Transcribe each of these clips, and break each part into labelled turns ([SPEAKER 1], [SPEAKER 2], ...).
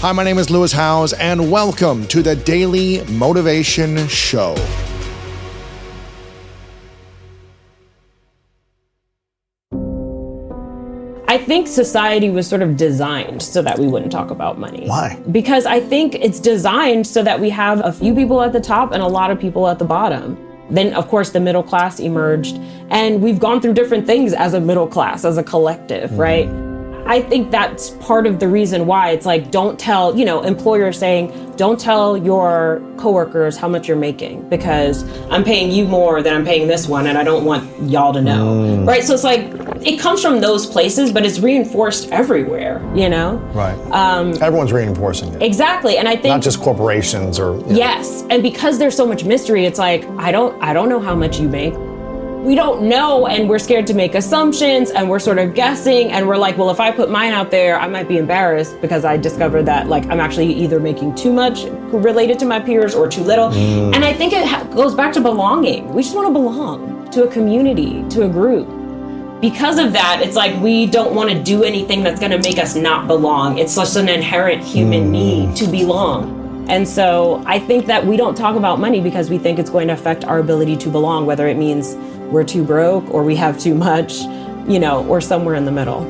[SPEAKER 1] Hi, my name is Lewis Howes, and welcome to the Daily Motivation Show.
[SPEAKER 2] I think society was sort of designed so that we wouldn't talk about money.
[SPEAKER 1] Why?
[SPEAKER 2] Because I think it's designed so that we have a few people at the top and a lot of people at the bottom. Then, of course, the middle class emerged, and we've gone through different things as a middle class, as a collective, right? I think that's part of the reason why it's like, don't tell, employers saying, don't tell your coworkers how much you're making because I'm paying you more than I'm paying this one and I don't want y'all to know, right? So it's like, it comes from those places, but it's reinforced everywhere,
[SPEAKER 1] Right. Everyone's reinforcing it.
[SPEAKER 2] Exactly, and I think
[SPEAKER 1] not just corporations or.
[SPEAKER 2] Yes, and because there's so much mystery, it's like, I don't know how much you make. We don't know, and we're scared to make assumptions, and we're sort of guessing, and we're like, well, if I put mine out there, I might be embarrassed because I discovered that I'm actually either making too much related to my peers or too little. And I think it goes back to belonging. We just want to belong to a community, to a group. Because of that, it's like we don't want to do anything that's going to make us not belong. It's just an inherent human need to belong. And so I think that we don't talk about money because we think it's going to affect our ability to belong, whether it means we're too broke or we have too much, or somewhere in the middle.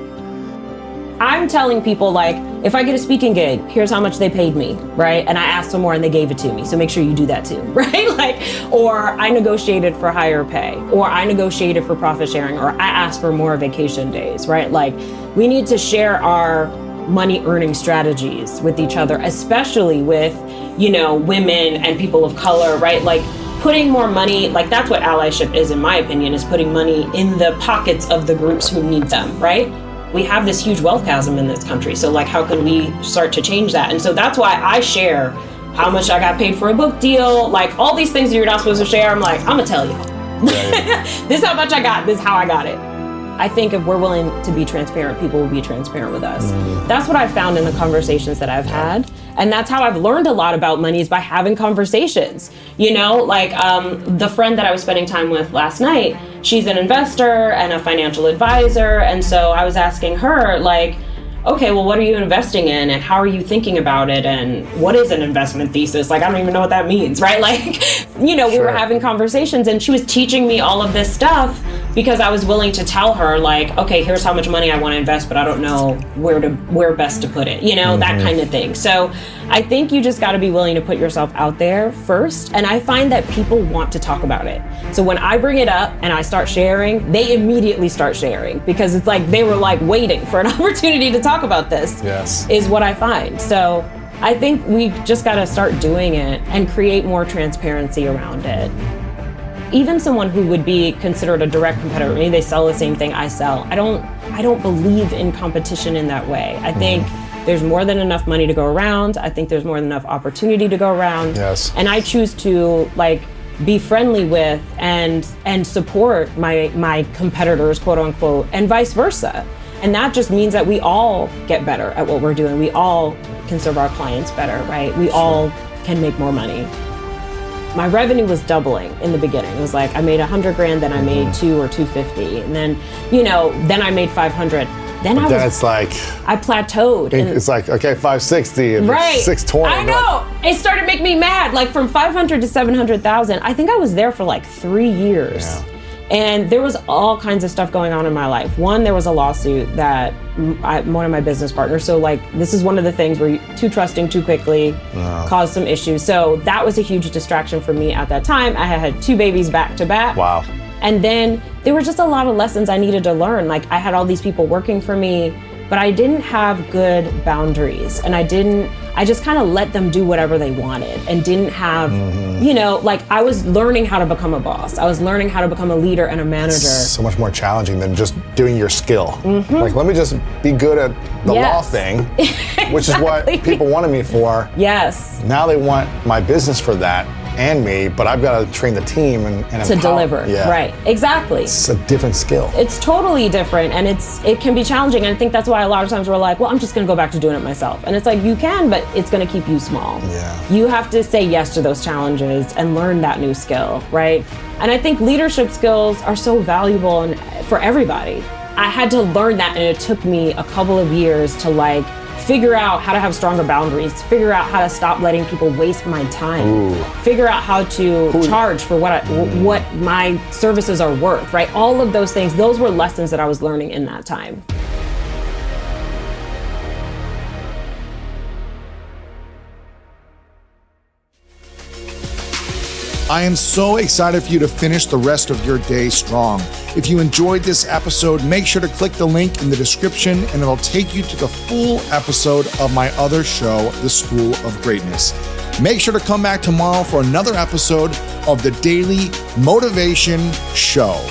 [SPEAKER 2] I'm telling people, if I get a speaking gig, here's how much they paid me, right? And I asked for more and they gave it to me. So make sure you do that too, right? Or I negotiated for higher pay, or I negotiated for profit sharing, or I asked for more vacation days, right? We need to share our money earning strategies with each other, especially with, women and people of color, right? Putting more money, that's what allyship is, in my opinion, is putting money in the pockets of the groups who need them, right? We have this huge wealth chasm in this country. So how can we start to change that? And so that's why I share how much I got paid for a book deal, all these things that you're not supposed to share. I'm gonna tell you. Yeah. This is how much I got, this is how I got it. I think if we're willing to be transparent, people will be transparent with us. That's what I've found in the conversations that I've had. And that's how I've learned a lot about money, is by having conversations. The friend that I was spending time with last night, she's an investor and a financial advisor. And so I was asking her, okay, well, what are you investing in and how are you thinking about it? And what is an investment thesis? I don't even know what that means, right? We were having conversations and she was teaching me all of this stuff because I was willing to tell her, okay, here's how much money I want to invest, but I don't know where best to put it, that kind of thing. So I think you just got to be willing to put yourself out there first. And I find that people want to talk about it. So when I bring it up and I start sharing, they immediately start sharing because it's they were waiting for an opportunity to talk about this.
[SPEAKER 1] Yes.
[SPEAKER 2] Is what I find. So I think we just got to start doing it and create more transparency around it. Even someone who would be considered a direct competitor, maybe they sell the same thing I sell. I don't believe in competition in that way. I think there's more than enough money to go around. I think there's more than enough opportunity to go around.
[SPEAKER 1] Yes.
[SPEAKER 2] And I choose to be friendly with and support my competitors, quote unquote, and vice versa. And that just means that we all get better at what we're doing. We all can serve our clients better, right? We all can make more money. My revenue was doubling in the beginning. It was I made $100,000, then I made $200,000 or $250,000, and then, then I made $500,000. Then I plateaued.
[SPEAKER 1] It's okay, 560 and
[SPEAKER 2] right.
[SPEAKER 1] 620.
[SPEAKER 2] I know. It started making me mad. From 500 to 700,000. I think I was there for 3 years. Yeah. And there was all kinds of stuff going on in my life. One, there was a lawsuit that one of my business partners, so this is one of the things where you're too trusting too quickly caused some issues. So that was a huge distraction for me at that time. I had 2 babies back to back.
[SPEAKER 1] Wow.
[SPEAKER 2] And then there were just a lot of lessons I needed to learn. I had all these people working for me, but I didn't have good boundaries. And I just kind of let them do whatever they wanted and didn't have, I was learning how to become a boss. I was learning how to become a leader and a manager.
[SPEAKER 1] It's so much more challenging than just doing your skill. Let me just be good at the law thing, which is what people wanted me for.
[SPEAKER 2] Yes.
[SPEAKER 1] Now they want my business for that. And me, but I've got to train the team and
[SPEAKER 2] to deliver.
[SPEAKER 1] Yeah.
[SPEAKER 2] Right, exactly.
[SPEAKER 1] It's a different skill.
[SPEAKER 2] It's totally different, and it can be challenging. And I think that's why a lot of times we're well, I'm just going to go back to doing it myself. And it's you can, but it's going to keep you small.
[SPEAKER 1] Yeah.
[SPEAKER 2] You have to say yes to those challenges and learn that new skill, right? And I think leadership skills are so valuable and for everybody. I had to learn that, and it took me a couple of years to figure out how to have stronger boundaries, figure out how to stop letting people waste my time, figure out how to charge for what my services are worth, right? All of those things, those were lessons that I was learning in that time.
[SPEAKER 3] I am so excited for you to finish the rest of your day strong. If you enjoyed this episode, make sure to click the link in the description and it'll take you to the full episode of my other show, The School of Greatness. Make sure to come back tomorrow for another episode of the Daily Motivation Show.